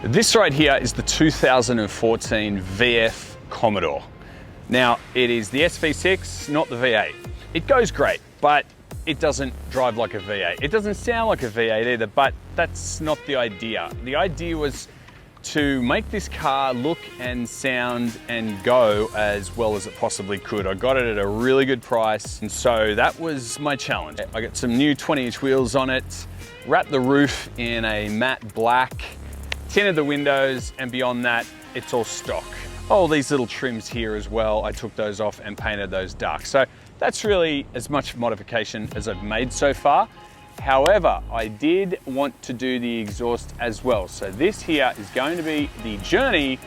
This right here is the 2014 VF Commodore. Now, it is the SV6, not the V8. It goes great, but it doesn't drive like a V8. It doesn't sound like a V8 either, but that's not the idea. The idea was to make this car look and sound and go as well as it possibly could. I got it at a really good price, and so that was my challenge. I got some new 20-inch wheels on it, wrapped the roof in a matte black, tinted the windows, and beyond that, it's all stock. Oh, these little trims here as well, I took those off and painted those dark. So that's really as much modification as I've made so far. However, I did want to do the exhaust as well. So this here is going to be the journey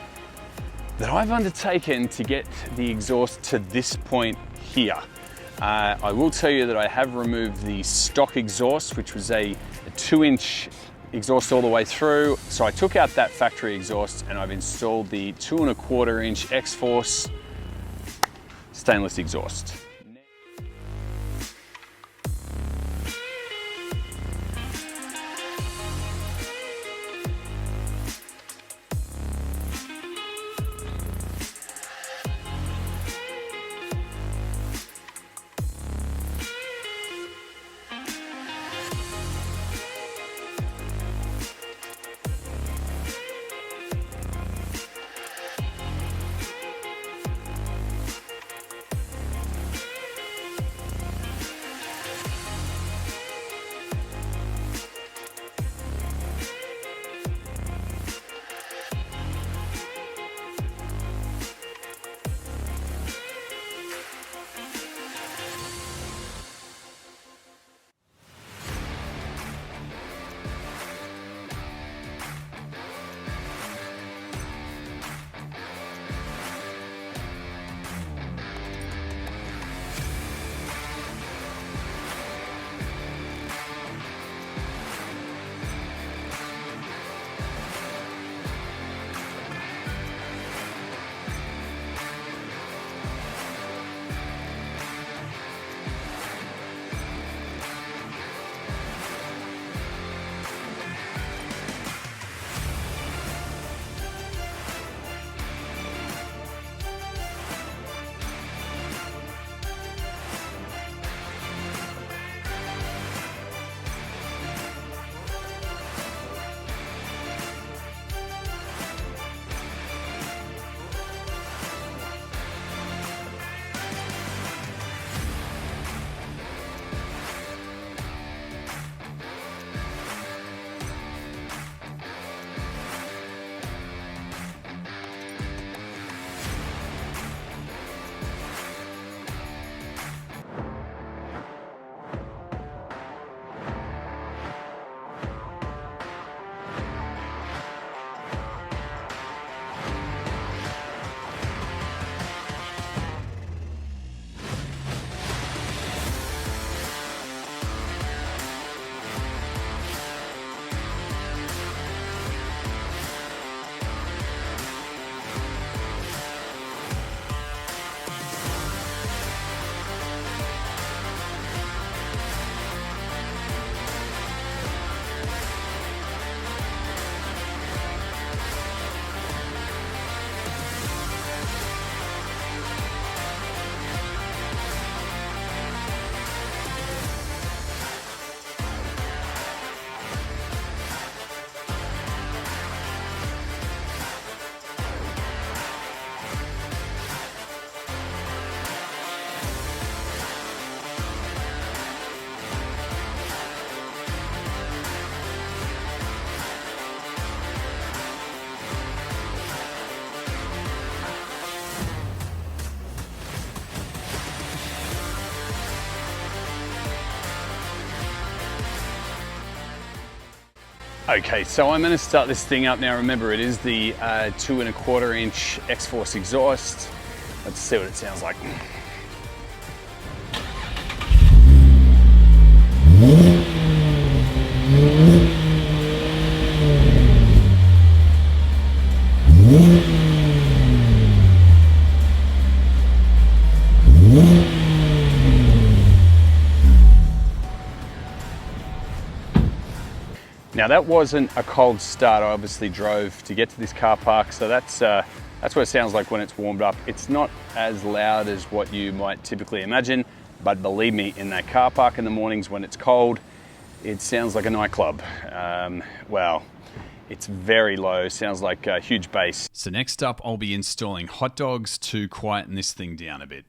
that I've undertaken to get the exhaust to this point here. I will tell you that I have removed the stock exhaust, which was a 2-inch exhaust all the way through. So I took out that factory exhaust and I've installed the 2¼ inch XForce stainless exhaust. Okay, so I'm going to start this thing up now. Remember, it is the 2¼ inch XForce exhaust. Let's see what it sounds like. Now that wasn't a cold start. I obviously drove to get to this car park, so that's what it sounds like when it's warmed up. It's not as loud as what you might typically imagine, but believe me, in that car park in the mornings when it's cold, it sounds like a nightclub. Well, it's very low, sounds like a huge bass. So next up, I'll be installing hot dogs to quieten this thing down a bit.